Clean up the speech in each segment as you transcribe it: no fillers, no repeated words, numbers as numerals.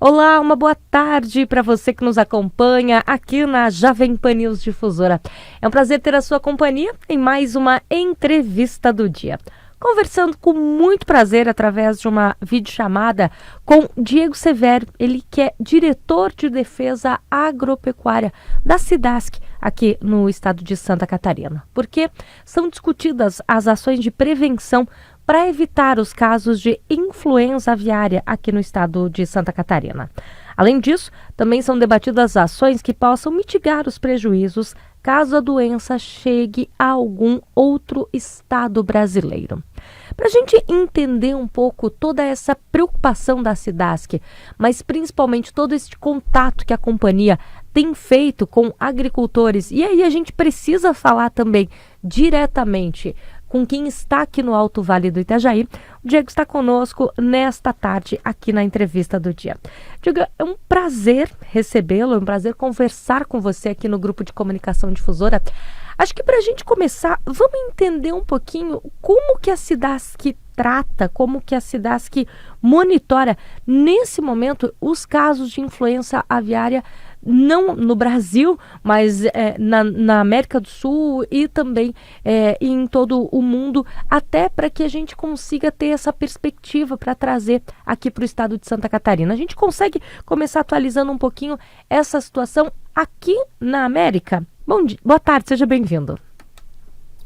Olá, uma boa tarde para você que nos acompanha aqui na Jovem Pan News Difusora. É um prazer ter a sua companhia em mais uma entrevista do dia. Conversando com muito prazer através de uma videochamada com Diego Severo, ele que é diretor de defesa agropecuária da Cidasc aqui no estado de Santa Catarina. Porque são discutidas as ações de prevenção para evitar os casos de influenza aviária aqui no estado de Santa Catarina. Além disso, também são debatidas ações que possam mitigar os prejuízos caso a doença chegue a algum outro estado brasileiro. Para a gente entender um pouco toda essa preocupação da Cidasc, mas principalmente todo esse contato que a companhia tem feito com agricultores, e aí a gente precisa falar também diretamente com quem está aqui no Alto Vale do Itajaí. O Diego está conosco nesta tarde aqui na entrevista do dia. Diego, é um prazer recebê-lo, é um prazer conversar com você aqui no Grupo de Comunicação Difusora. Acho que para a gente começar, vamos entender um pouquinho como que a Cidasc trata, como que a Cidasc monitora nesse momento os casos de influenza aviária, não no Brasil, mas na América do Sul e também em todo o mundo, até para que a gente consiga ter essa perspectiva para trazer aqui para o estado de Santa Catarina. A gente consegue começar atualizando um pouquinho essa situação aqui na América? Boa tarde, seja bem-vindo.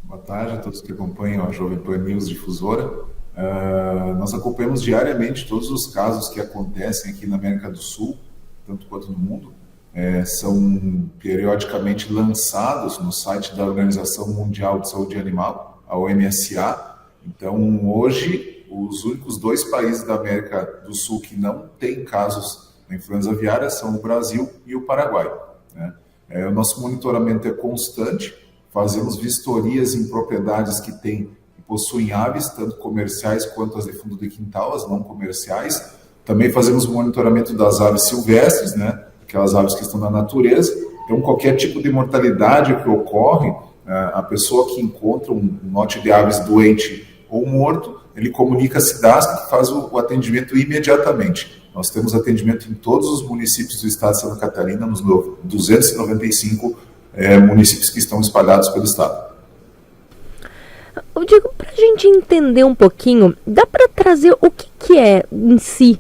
Boa tarde a todos que acompanham a Jovem Pan News Difusora. Nós acompanhamos diariamente todos os casos que acontecem aqui na América do Sul, tanto quanto no mundo. São periodicamente lançados no site da Organização Mundial de Saúde Animal, a OMSA. Então, hoje, os únicos dois países da América do Sul que não têm casos da influenza aviária são o Brasil e o Paraguai, né? O nosso monitoramento é constante, fazemos vistorias em propriedades que possuem aves, tanto comerciais quanto as de fundo de quintal, as não comerciais. Também fazemos monitoramento das aves silvestres, né? Aquelas aves que estão na natureza. Então, qualquer tipo de mortalidade que ocorre, a pessoa que encontra um lote de aves doente ou morto, ele comunica a Cidasc, que faz o atendimento imediatamente. Nós temos atendimento em todos os municípios do estado de Santa Catarina, nos 295 municípios que estão espalhados pelo estado. Eu digo, para a gente entender um pouquinho, dá para trazer o que é em si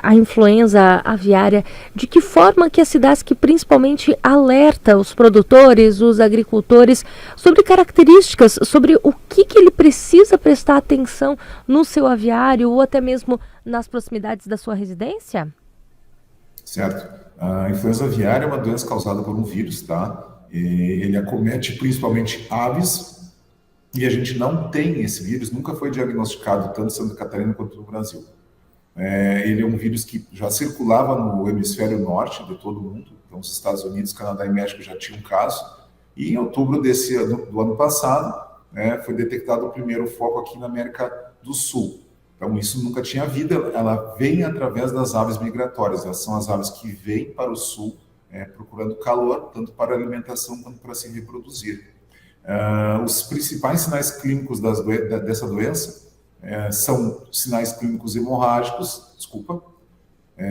a influenza aviária, de que forma que a Cidasc principalmente alerta os produtores, os agricultores, sobre características, sobre o que ele precisa prestar atenção no seu aviário ou até mesmo nas proximidades da sua residência? Certo. A influenza aviária é uma doença causada por um vírus, tá? Ele acomete principalmente aves e a gente não tem esse vírus, nunca foi diagnosticado tanto em Santa Catarina quanto no Brasil. Ele é um vírus que já circulava no hemisfério norte de todo o mundo, então os Estados Unidos, Canadá e México já tinham um caso, e em outubro do ano passado, foi detectado o primeiro foco aqui na América do Sul. Então isso nunca tinha vida, ela vem através das aves migratórias, elas são as aves que vêm para o sul procurando calor, tanto para alimentação quanto para se reproduzir. Os principais sinais clínicos dessa doença são sinais clínicos hemorrágicos,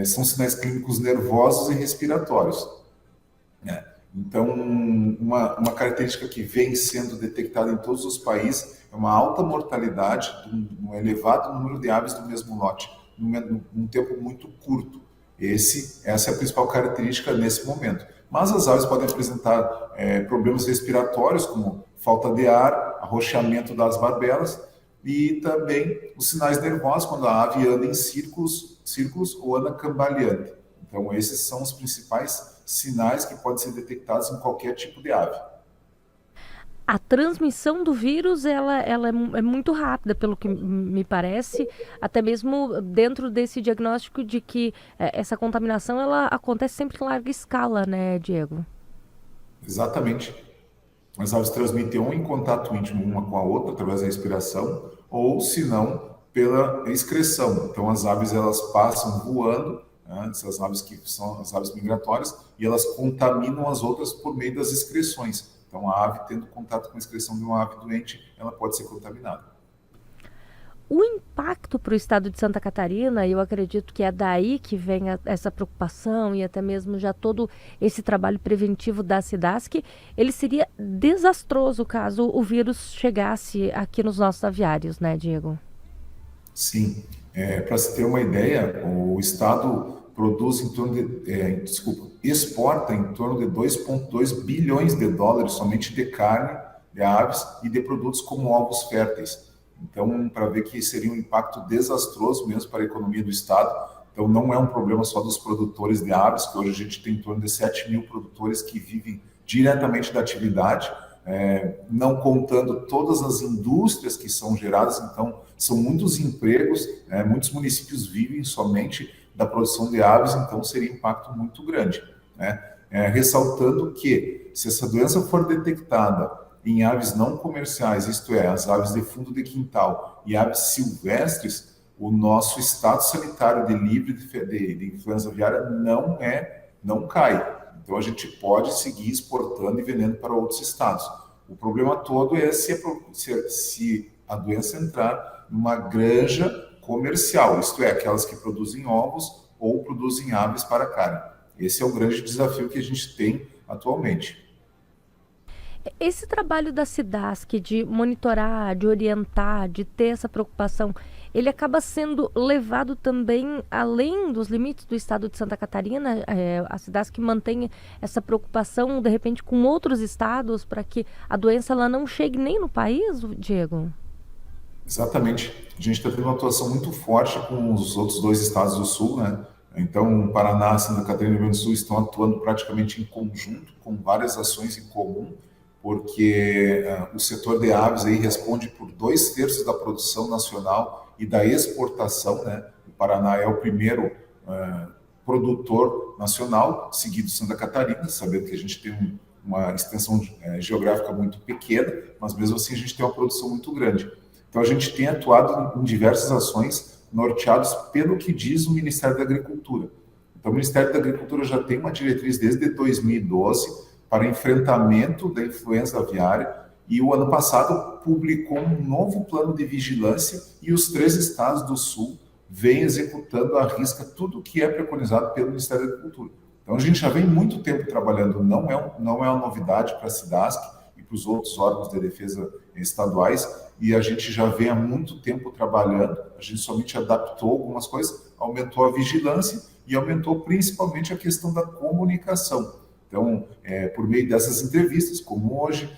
são sinais clínicos nervosos e respiratórios. Então, uma característica que vem sendo detectada em todos os países é uma alta mortalidade, um elevado número de aves do mesmo lote, num tempo muito curto. Essa é a principal característica nesse momento. Mas as aves podem apresentar problemas respiratórios, como falta de ar, arroxeamento das barbelas, e também os sinais nervosos, quando a ave anda em círculos ou anda cambaleante. Então, esses são os principais sinais que podem ser detectados em qualquer tipo de ave. A transmissão do vírus ela é muito rápida, pelo que me parece, até mesmo dentro desse diagnóstico de que essa contaminação ela acontece sempre em larga escala, né, Diego? Exatamente. As aves transmitem ou em contato íntimo uma com a outra, através da respiração, ou, se não, pela excreção. Então, as aves elas passam voando, né, essas aves que são as aves migratórias, e elas contaminam as outras por meio das excreções. Então, a ave tendo contato com a excreção de uma ave doente, ela pode ser contaminada. O impacto para o estado de Santa Catarina, eu acredito que é daí que vem essa preocupação e até mesmo já todo esse trabalho preventivo da SIDASC, ele seria desastroso caso o vírus chegasse aqui nos nossos aviários, né, Diego? Sim, para se ter uma ideia, o Estado produz em torno de, exporta em torno de 2,2 bilhões de dólares somente de carne, de aves e de produtos como ovos férteis. Então, para ver que seria um impacto desastroso mesmo para a economia do Estado. Então, não é um problema só dos produtores de aves, que hoje a gente tem em torno de 7 mil produtores que vivem diretamente da atividade, não contando todas as indústrias que são geradas. Então, são muitos empregos, muitos municípios vivem somente da produção de aves, então seria um impacto muito grande, né? Ressaltando que, se essa doença for detectada em aves não comerciais, isto é, as aves de fundo de quintal e aves silvestres, o nosso estado sanitário de livre de influenza aviária não cai. Então a gente pode seguir exportando e vendendo para outros estados. O problema todo é se a doença entrar numa granja comercial, isto é, aquelas que produzem ovos ou produzem aves para carne. Esse é o grande desafio que a gente tem atualmente. Esse trabalho da SIDASC de monitorar, de orientar, de ter essa preocupação, ele acaba sendo levado também além dos limites do estado de Santa Catarina? A SIDASC mantém essa preocupação, de repente, com outros estados para que a doença ela não chegue nem no país, Diego? Exatamente. A gente está tendo uma atuação muito forte com os outros dois estados do Sul, né? Então, Paraná, Santa Catarina e Rio Grande do Sul estão atuando praticamente em conjunto, com várias ações em comum, porque o setor de aves aí responde por 2/3 da produção nacional e da exportação, né? O Paraná é o primeiro produtor nacional, seguido Santa Catarina, sabendo que a gente tem uma extensão geográfica muito pequena, mas mesmo assim a gente tem uma produção muito grande. Então a gente tem atuado em diversas ações norteados pelo que diz o Ministério da Agricultura. Então o Ministério da Agricultura já tem uma diretriz desde 2012 para enfrentamento da influenza aviária e o ano passado publicou um novo plano de vigilância e os 3 estados do Sul vêm executando à risca tudo o que é preconizado pelo Ministério da Agricultura. Então a gente já vem muito tempo trabalhando, não é uma novidade para a SIDASC e para os outros órgãos de defesa estaduais, e a gente já vem há muito tempo trabalhando, a gente somente adaptou algumas coisas, aumentou a vigilância e aumentou principalmente a questão da comunicação. Então, por meio dessas entrevistas, como hoje,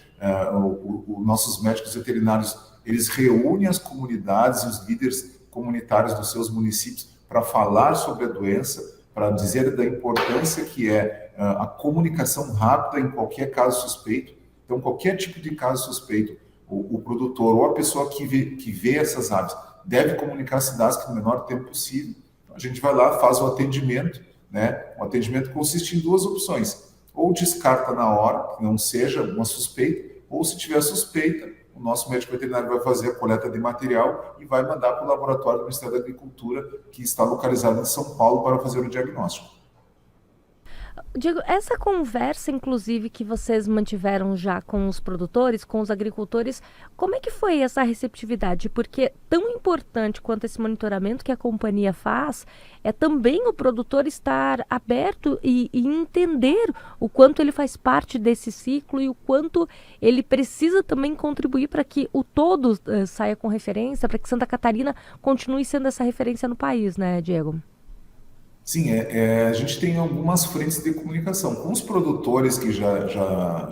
nossos médicos veterinários, eles reúnem as comunidades e os líderes comunitários dos seus municípios para falar sobre a doença, para dizer da importância que é a comunicação rápida em qualquer caso suspeito. Então, qualquer tipo de caso suspeito, o produtor ou a pessoa que vê essas aves deve comunicar a SIDASC no menor tempo possível. Então, a gente vai lá, faz o atendimento, né? O atendimento consiste em 2 opções. Ou descarta na hora, que não seja uma suspeita, ou se tiver suspeita, o nosso médico veterinário vai fazer a coleta de material e vai mandar para o laboratório do Ministério da Agricultura, que está localizado em São Paulo, para fazer o diagnóstico. Diego, essa conversa, inclusive, que vocês mantiveram já com os produtores, com os agricultores, como é que foi essa receptividade? Porque tão importante quanto esse monitoramento que a companhia faz, é também o produtor estar aberto e entender o quanto ele faz parte desse ciclo e o quanto ele precisa também contribuir para que o todo saia com referência, para que Santa Catarina continue sendo essa referência no país, né, Diego? Sim, a gente tem algumas frentes de comunicação. Com os produtores que já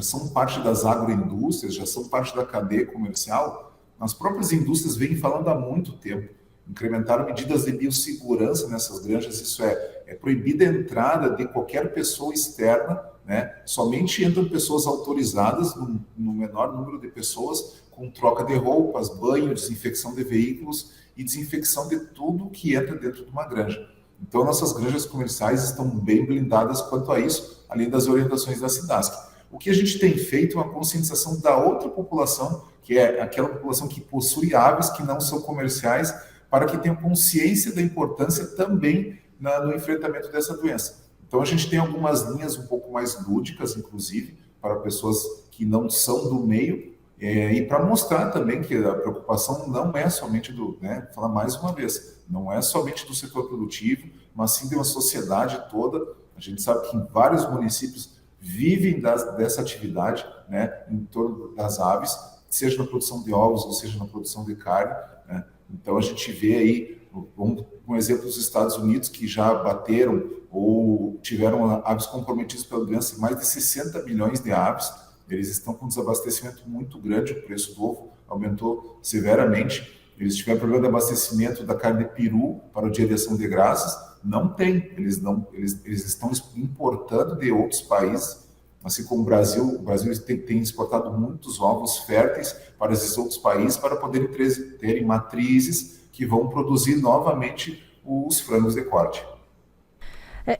são parte das agroindústrias, já são parte da cadeia comercial, as próprias indústrias vêm falando há muito tempo. Incrementaram medidas de biossegurança nessas granjas, isso é proibida a entrada de qualquer pessoa externa, né? Somente entram pessoas autorizadas, no menor número de pessoas, com troca de roupas, banho, desinfecção de veículos e desinfecção de tudo que entra dentro de uma granja. Então, nossas granjas comerciais estão bem blindadas quanto a isso, além das orientações da SIDASC. O que a gente tem feito é uma conscientização da outra população, que é aquela população que possui aves que não são comerciais, para que tenham consciência da importância também no enfrentamento dessa doença. Então, a gente tem algumas linhas um pouco mais lúdicas, inclusive, para pessoas que não são do meio, E para mostrar também que a preocupação não é somente do, né, falar mais uma vez, não é somente do setor produtivo, mas sim de uma sociedade toda. A gente sabe que em vários municípios vivem dessa atividade, né, em torno das aves, seja na produção de ovos ou seja na produção de carne, né? Então a gente vê aí, um exemplo dos Estados Unidos, que já bateram ou tiveram aves comprometidas pela doença, mais de 60 milhões de aves. Eles estão com um desabastecimento muito grande, o preço do ovo aumentou severamente. Eles tiveram problema de abastecimento da carne de peru para o dia de ação de graças. Não tem, eles estão importando de outros países, assim como o Brasil tem exportado muitos ovos férteis para esses outros países para poderem terem matrizes que vão produzir novamente os frangos de corte.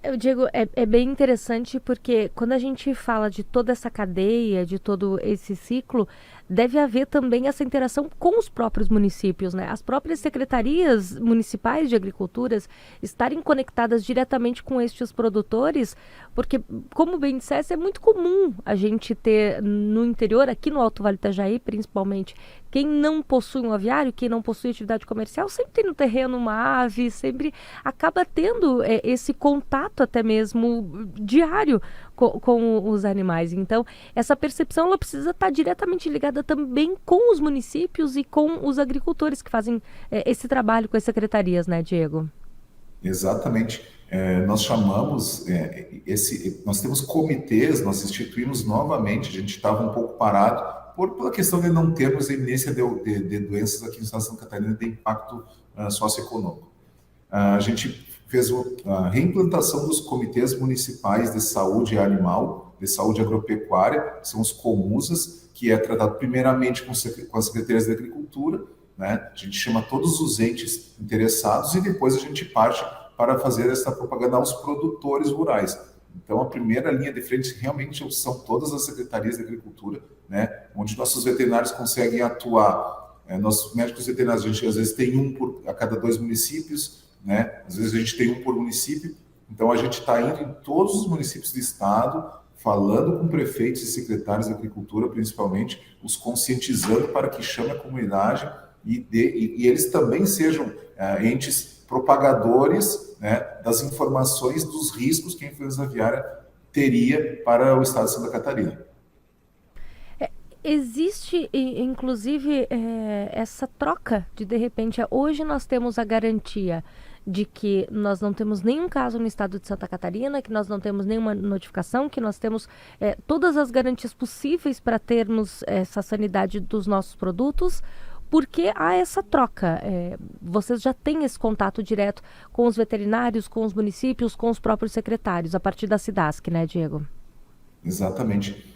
Eu digo, é bem interessante porque quando a gente fala de toda essa cadeia, de todo esse ciclo, deve haver também essa interação com os próprios municípios, né? As próprias secretarias municipais de agriculturas estarem conectadas diretamente com estes produtores, porque, como bem disseste, é muito comum a gente ter no interior, aqui no Alto Vale do Itajaí, principalmente, quem não possui um aviário, quem não possui atividade comercial, sempre tem no terreno uma ave, sempre acaba tendo esse contato até mesmo diário com os animais. Então, essa percepção ela precisa estar diretamente ligada também com os municípios e com os agricultores que fazem esse trabalho com as secretarias, né, Diego? Exatamente. Nós chamamos nós temos comitês, nós instituímos novamente. A gente estava um pouco parado pela questão de não termos eminência de doenças aqui no estado de Santa Catarina de impacto socioeconômico. A gente fez a reimplantação dos comitês municipais de saúde animal, de saúde agropecuária, que são os COMUSAS, que é tratado primeiramente com as secretarias de agricultura, né? A gente chama todos os entes interessados e depois a gente parte para fazer essa propaganda aos produtores rurais. Então, a primeira linha de frente realmente são todas as secretarias de agricultura, né? Onde nossos veterinários conseguem atuar. Nossos médicos veterinários, a gente às vezes tem a cada 2 municípios, né? Às vezes a gente tem um por município. Então, a gente está indo em todos os municípios do estado, falando com prefeitos e secretários de agricultura, principalmente, os conscientizando para que chame a comunidade e eles também sejam entes propagadores, né, das informações dos riscos que a influenza aviária teria para o estado de Santa Catarina. Existe, inclusive, essa troca de repente, hoje nós temos a garantia de que nós não temos nenhum caso no estado de Santa Catarina, que nós não temos nenhuma notificação, que nós temos todas as garantias possíveis para termos essa sanidade dos nossos produtos, porque há essa troca. Vocês já têm esse contato direto com os veterinários, com os municípios, com os próprios secretários, a partir da SIDASC, né, Diego? Exatamente.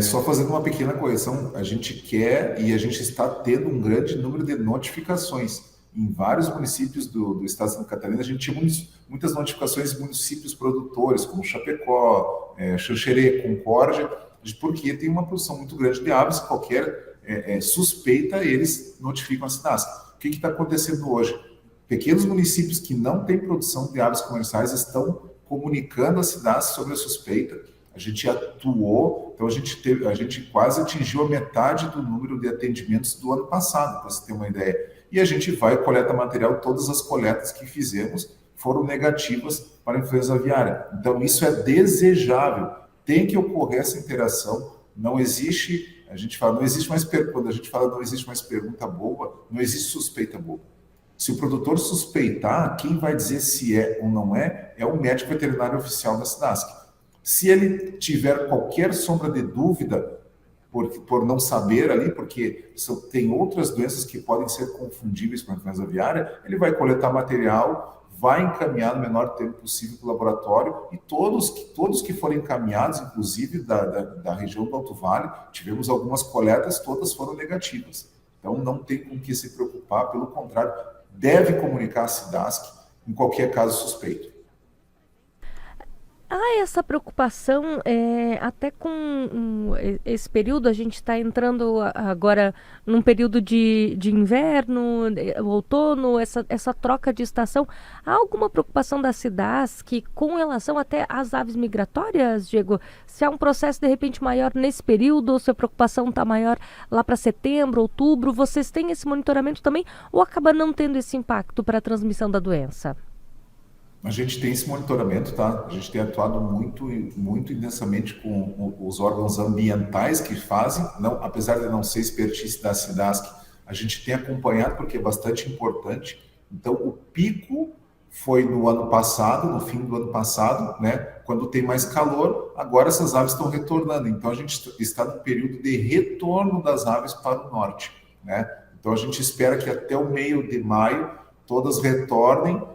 Só fazendo uma pequena correção, a gente quer e a gente está tendo um grande número de notificações. Em vários municípios do estado de Santa Catarina, a gente tinha muitas notificações de municípios produtores, como Chapecó, Xanxerê, Concórdia, porque tem uma produção muito grande de aves, qualquer suspeita, eles notificam a SIDASC. O que está acontecendo hoje? Pequenos municípios que não têm produção de aves comerciais estão comunicando a SIDASC sobre a suspeita. A gente atuou, então a gente quase atingiu a metade do número de atendimentos do ano passado, para você ter uma ideia. E a gente vai coleta material, todas as coletas que fizemos foram negativas para a influenza aviária. Então isso é desejável, tem que ocorrer essa interação. Não existe, a gente fala, não existe mais quando a gente fala não existe mais pergunta boba, não existe suspeita boba. Se o produtor suspeitar, quem vai dizer se é ou não é o médico veterinário oficial da SIDASC. Se ele tiver qualquer sombra de dúvida, por não saber ali, porque tem outras doenças que podem ser confundíveis com a influenza aviária, ele vai coletar material, vai encaminhar no menor tempo possível para o laboratório, e todos que forem encaminhados, inclusive da região do Alto Vale, tivemos algumas coletas, todas foram negativas. Então não tem com que se preocupar, pelo contrário, deve comunicar a SIDASC em qualquer caso suspeito. Há essa preocupação, até com esse período, a gente está entrando agora num período de inverno, outono, essa troca de estação. Há alguma preocupação da Cidasc com relação até às aves migratórias, Diego? Se há um processo de repente maior nesse período, ou se a preocupação está maior lá para setembro, outubro, vocês têm esse monitoramento também ou acaba não tendo esse impacto para a transmissão da doença? A gente tem esse monitoramento, tá? A gente tem atuado muito, muito intensamente com os órgãos ambientais que fazem, não, apesar de não ser expertise da Cidasc, a gente tem acompanhado porque é bastante importante. Então, o pico foi no ano passado, no fim do ano passado, né? Quando tem mais calor, agora essas aves estão retornando. Então, a gente está no período de retorno das aves para o norte, né? Então, a gente espera que até o meio de maio todas retornem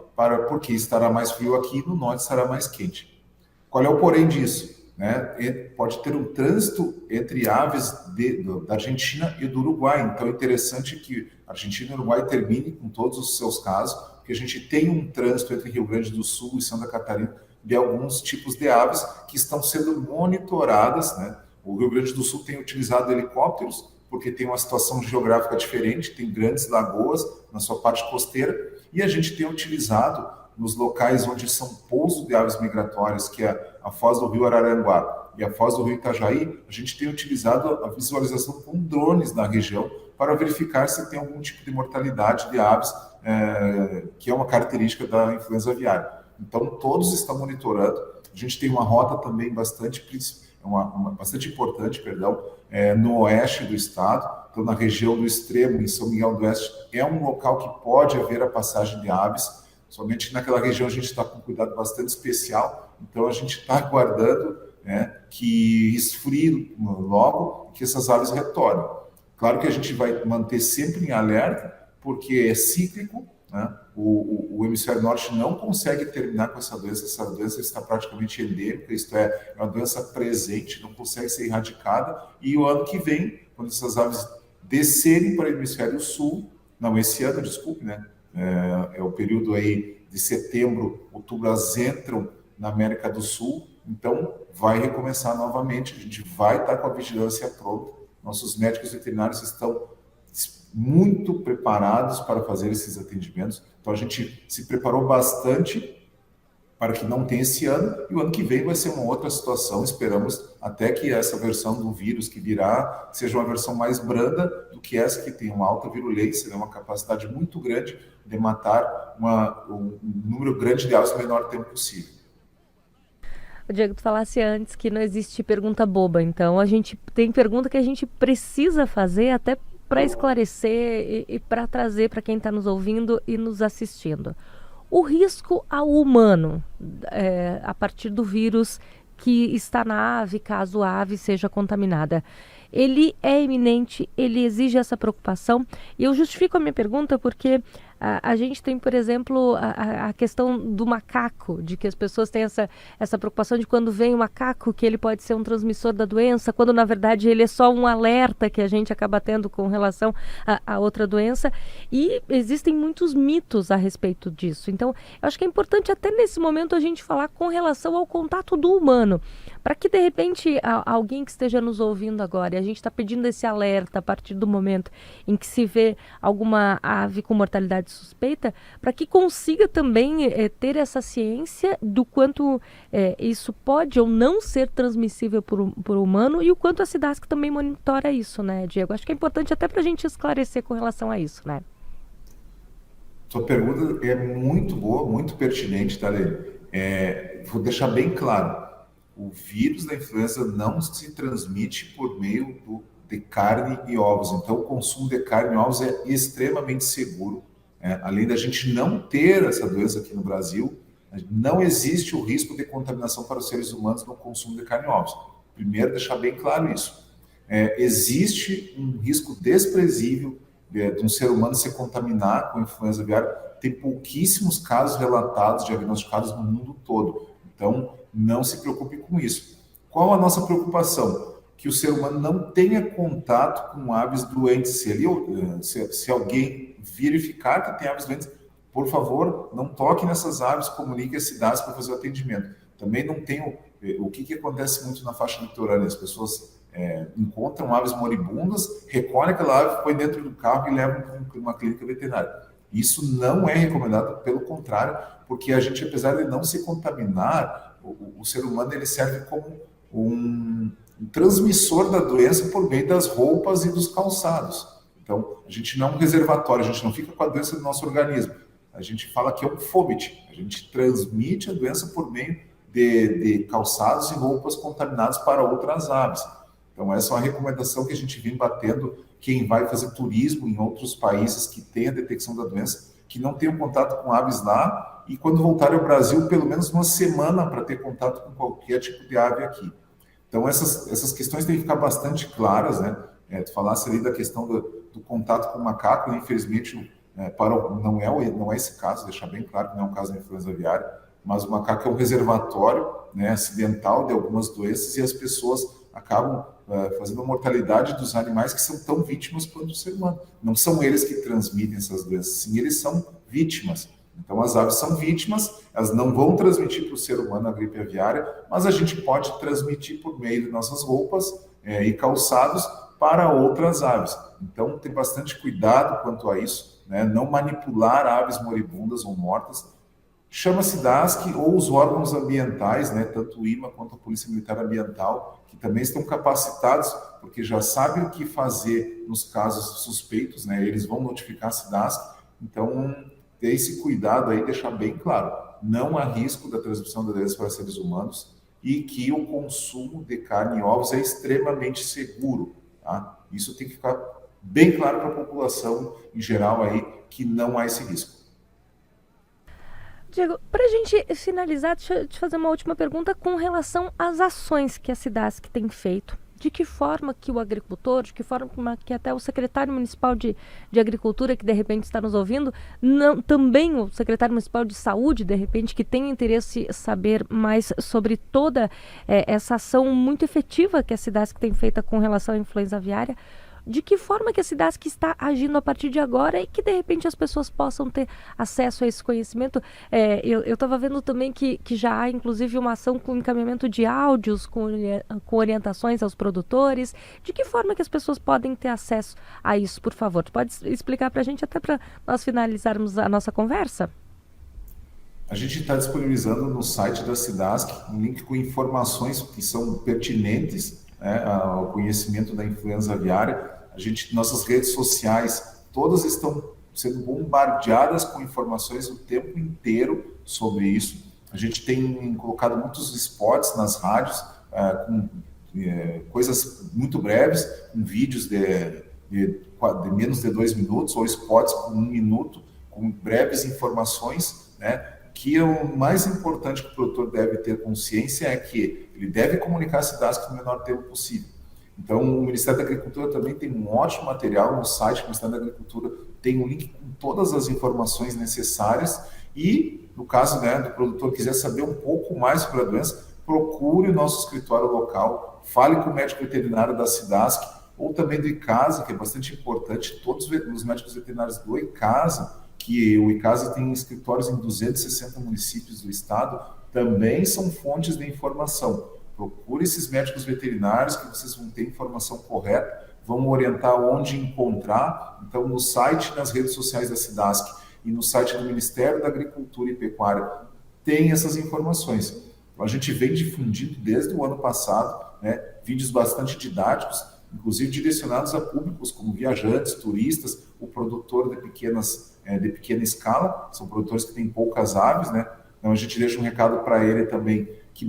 porque estará mais frio aqui, no norte estará mais quente. Qual é o porém disso? Né? Pode ter um trânsito entre aves da Argentina e do Uruguai. Então é interessante que a Argentina e o Uruguai terminem com todos os seus casos, porque a gente tem um trânsito entre Rio Grande do Sul e Santa Catarina de alguns tipos de aves que estão sendo monitoradas. Né? O Rio Grande do Sul tem utilizado helicópteros, porque tem uma situação geográfica diferente, tem grandes lagoas na sua parte costeira, e a gente tem utilizado nos locais onde são pouso de aves migratórias, que é a foz do rio Araranguá e a foz do rio Itajaí, a gente tem utilizado a visualização com drones na região para verificar se tem algum tipo de mortalidade de aves, que é uma característica da influenza aviária. Então, todos estão monitorando. A gente tem uma rota também bastante importante, no oeste do estado. Então, na região do Extremo, em São Miguel do Oeste, é um local que pode haver a passagem de aves. Somente naquela região a gente está com um cuidado bastante especial. Então, a gente está aguardando, né, que esfrie logo, que essas aves retornem. Claro que a gente vai manter sempre em alerta, porque é cíclico, né? O hemisfério norte não consegue terminar com essa doença está praticamente endêmica, isto é uma doença presente, não consegue ser erradicada, e o ano que vem, quando essas aves descerem para o hemisfério sul, não, esse ano, desculpe, né? É o período aí de setembro, outubro, elas entram na América do Sul, então vai recomeçar novamente, a gente vai estar com a vigilância pronta, nossos médicos veterinários estão muito preparados para fazer esses atendimentos. Então, a gente se preparou bastante para que não tenha esse ano, e o ano que vem vai ser uma outra situação. Esperamos até que essa versão do vírus que virá seja uma versão mais branda do que essa, que tem uma alta virulência, né, uma capacidade muito grande de matar um número grande de aves no menor tempo possível. O Diego, tu falasse antes que não existe pergunta boba, então a gente tem pergunta que a gente precisa fazer até para esclarecer e para trazer para quem está nos ouvindo e nos assistindo. O risco ao humano, a partir do vírus que está na ave, caso a ave seja contaminada, ele é iminente, ele exige essa preocupação. E eu justifico a minha pergunta porque a gente tem, por exemplo, a questão do macaco, de que as pessoas têm essa preocupação de quando vem o macaco, que ele pode ser um transmissor da doença, quando na verdade ele é só um alerta que a gente acaba tendo com relação a outra doença. E existem muitos mitos a respeito disso. Então, eu acho que é importante até nesse momento a gente falar com relação ao contato do humano, para que de repente alguém que esteja nos ouvindo agora, e a gente está pedindo esse alerta a partir do momento em que se vê alguma ave com mortalidade suspeita, para que consiga também ter essa ciência do quanto isso pode ou não ser transmissível por humano, e o quanto a Cidasc também monitora isso, né, Diego? Acho que é importante até para a gente esclarecer com relação a isso, né? Sua pergunta é muito boa, muito pertinente, tá, Lê? Vou deixar bem claro, o vírus da influenza não se transmite por meio de carne e ovos. Então, o consumo de carne e ovos é extremamente seguro. Além da gente não ter essa doença aqui no Brasil, não existe o risco de contaminação para os seres humanos no consumo de carne e ovos. Primeiro, deixar bem claro isso. Existe um risco desprezível de um ser humano se contaminar com influenza aviária. Tem pouquíssimos casos relatados, diagnosticados no mundo todo. Então, não se preocupe com isso. Qual a nossa preocupação? Que o ser humano não tenha contato com aves doentes. Se alguém verificar que tem aves doentes, por favor, não toque nessas aves, comunique a Cidasc para fazer o atendimento. Também não tem o que acontece muito na faixa litorânea. As pessoas encontram aves moribundas, recolhem aquela ave, põe dentro do carro e levam para uma clínica veterinária. Isso não é recomendado, pelo contrário, porque a gente, apesar de não se contaminar, o ser humano ele serve como um transmissor da doença por meio das roupas e dos calçados. Então, a gente não é um reservatório, a gente não fica com a doença do nosso organismo. A gente fala que é um fômite, a gente transmite a doença por meio de calçados e roupas contaminadas para outras aves. Então, essa é uma recomendação que a gente vem batendo. Quem vai fazer turismo em outros países que tem a detecção da doença, que não tenham contato com aves lá, e quando voltarem ao Brasil, pelo menos uma semana para ter contato com qualquer tipo de ave aqui. Então, essas questões têm que ficar bastante claras, né? Tu falasse ali da questão do contato com o macaco, né? Infelizmente, não é esse caso, deixar bem claro que não é um caso da influenza aviária, mas o macaco é um reservatório, né, acidental de algumas doenças, e as pessoas acabam fazendo a mortalidade dos animais que são tão vítimas quanto o ser humano. Não são eles que transmitem essas doenças, sim, eles são vítimas. Então, as aves são vítimas, elas não vão transmitir para o ser humano a gripe aviária, mas a gente pode transmitir por meio de nossas roupas e calçados para outras aves. Então, tem bastante cuidado quanto a isso, né? Não manipular aves moribundas ou mortas. Chama-se DASC ou os órgãos ambientais, né? Tanto o IMA quanto a Polícia Militar Ambiental, que também estão capacitados, porque já sabem o que fazer nos casos suspeitos, né? Eles vão notificar a SIDASC. Então, ter esse cuidado aí, deixar bem claro, não há risco da transmissão da doença para seres humanos e que o consumo de carne e ovos é extremamente seguro, tá? Isso tem que ficar bem claro para a população em geral aí, que não há esse risco. Diego, para a gente finalizar, deixa eu te fazer uma última pergunta com relação às ações que a SIDASC tem feito. De que forma que o agricultor, de que forma que até o secretário municipal de Agricultura, que de repente está nos ouvindo, também o secretário municipal de Saúde, de repente, que tem interesse em saber mais sobre toda essa ação muito efetiva que a SIDASC tem feita com relação à influenza aviária, de que forma que a SIDASC está agindo a partir de agora e que, de repente, as pessoas possam ter acesso a esse conhecimento. Eu estava vendo também que já há, inclusive, uma ação com encaminhamento de áudios, com orientações aos produtores. De que forma que as pessoas podem ter acesso a isso, por favor? Tu pode explicar para a gente, até para nós finalizarmos a nossa conversa? A gente está disponibilizando no site da SIDASC um link com informações que são pertinentes, né, ao conhecimento da influenza aviária. Nossas redes sociais, todas estão sendo bombardeadas com informações o tempo inteiro sobre isso. A gente tem colocado muitos spots nas rádios, com coisas muito breves, com vídeos de menos de 2 minutos, ou spots com 1 minuto, com breves informações, né? Que é o mais importante que o produtor deve ter consciência é que ele deve comunicar a SIDASC no menor tempo possível. Então, o Ministério da Agricultura também tem um ótimo material no site do Ministério da Agricultura, tem um link com todas as informações necessárias e, no caso, né, do produtor quiser saber um pouco mais sobre a doença, procure o nosso escritório local, fale com o médico veterinário da SIDASC ou também do ICASA, que é bastante importante, todos os médicos veterinários do ICASA, que o ICASA tem escritórios em 260 municípios do estado, também são fontes de informação. Procure esses médicos veterinários que vocês vão ter informação correta, vão orientar onde encontrar. Então, no site, nas redes sociais da SIDASC e no site do Ministério da Agricultura e Pecuária, tem essas informações. Então, a gente vem difundindo desde o ano passado, né, vídeos bastante didáticos, inclusive direcionados a públicos como viajantes, turistas, o produtor de pequena escala, são produtores que têm poucas aves, né? Então a gente deixa um recado para ele também, que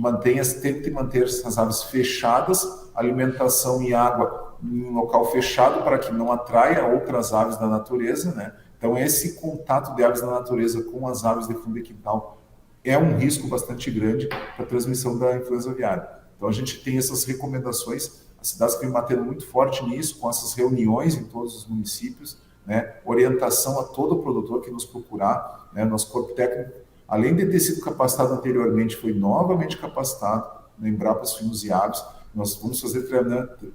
tente manter essas aves fechadas, alimentação e água em um local fechado para que não atraia outras aves da natureza, né? Então esse contato de aves da natureza com as aves de fundo de quintal é um risco bastante grande para a transmissão da influenza aviária. Então a gente tem essas recomendações, a SIDASC vem batendo muito forte nisso, com essas reuniões em todos os municípios, né? Orientação a todo produtor que nos procurar, né? Nosso corpo técnico, além de ter sido capacitado anteriormente, foi novamente capacitado na Embrapa Suínos e Aves. Nós vamos fazer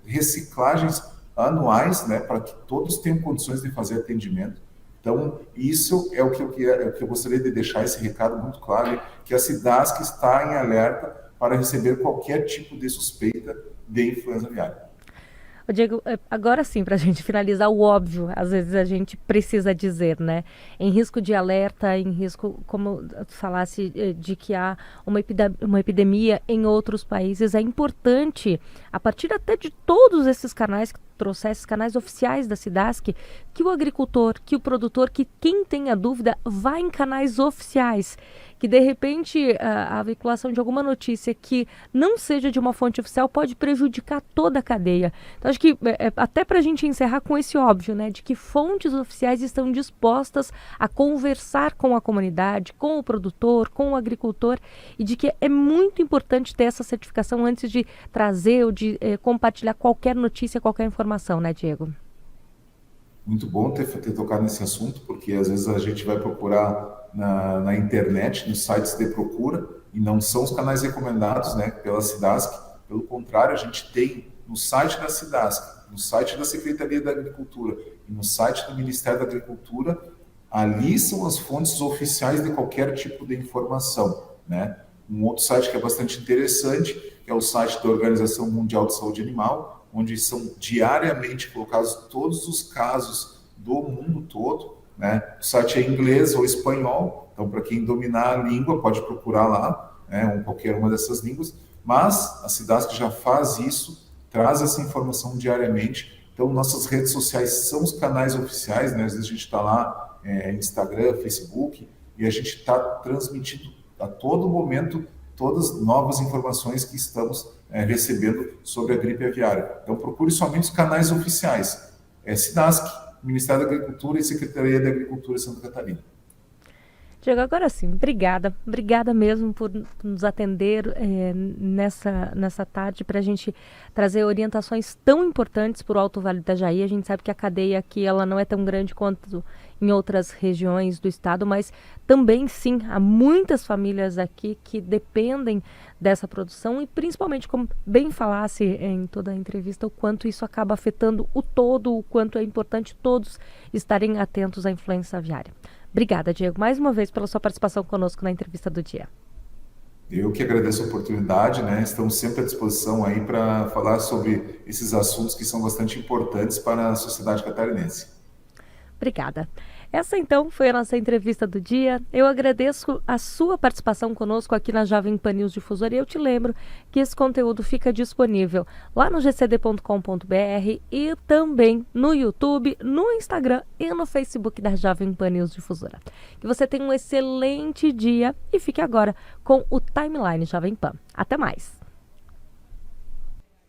reciclagens anuais, né? Para que todos tenham condições de fazer atendimento. Então, isso é o que eu gostaria de deixar esse recado muito claro, que a SIDASC está em alerta para receber qualquer tipo de suspeita de influenza aviária. Ô Diego, agora sim, para a gente finalizar o óbvio, às vezes a gente precisa dizer, né? Em risco de alerta, em risco, como tu falasse, de que há uma epidemia em outros países, é importante, a partir até de todos esses canais que trouxesse, canais oficiais da SIDASC, que o agricultor, que o produtor, que quem tenha dúvida, vá em canais oficiais, que de repente a veiculação de alguma notícia que não seja de uma fonte oficial pode prejudicar toda a cadeia. Então acho que até para a gente encerrar com esse óbvio, né, de que fontes oficiais estão dispostas a conversar com a comunidade, com o produtor, com o agricultor, e de que é muito importante ter essa certificação antes de trazer ou de compartilhar qualquer notícia, qualquer informação, né, Diego? Muito bom ter tocado nesse assunto, porque às vezes a gente vai procurar na internet, nos sites de procura, e não são os canais recomendados, né, pela SIDASC. Pelo contrário, a gente tem no site da SIDASC, no site da Secretaria da Agricultura e no site do Ministério da Agricultura, ali são as fontes oficiais de qualquer tipo de informação, né? Um outro site que é bastante interessante, que é o site da Organização Mundial de Saúde Animal, onde são diariamente colocados todos os casos do mundo todo, né? O site é em inglês ou espanhol, então para quem dominar a língua pode procurar lá, né? Ou qualquer uma dessas línguas, mas a SIDASC já faz isso, traz essa informação diariamente. Então nossas redes sociais são os canais oficiais, né? Às vezes a gente está lá, Instagram, Facebook, e a gente está transmitindo a todo momento todas as novas informações que estamos recebendo sobre a gripe aviária. Então, procure somente os canais oficiais. SIDASC, Ministério da Agricultura e Secretaria da Agricultura de Santa Catarina. Diego, agora sim, obrigada mesmo por nos atender nessa tarde para a gente trazer orientações tão importantes para o Alto Vale do Itajaí. A gente sabe que a cadeia aqui ela não é tão grande quanto em outras regiões do estado, mas também sim, há muitas famílias aqui que dependem dessa produção e principalmente, como bem falasse em toda a entrevista, o quanto isso acaba afetando o todo, o quanto é importante todos estarem atentos à influenza aviária. Obrigada, Diego, mais uma vez pela sua participação conosco na entrevista do dia. Eu que agradeço a oportunidade, né? Estamos sempre à disposição aí para falar sobre esses assuntos que são bastante importantes para a sociedade catarinense. Obrigada. Essa então foi a nossa entrevista do dia. Eu agradeço a sua participação conosco aqui na Jovem Pan News Difusora e eu te lembro que esse conteúdo fica disponível lá no gcd.com.br e também no YouTube, no Instagram e no Facebook da Jovem Pan News Difusora. Que você tenha um excelente dia e fique agora com o Timeline Jovem Pan. Até mais!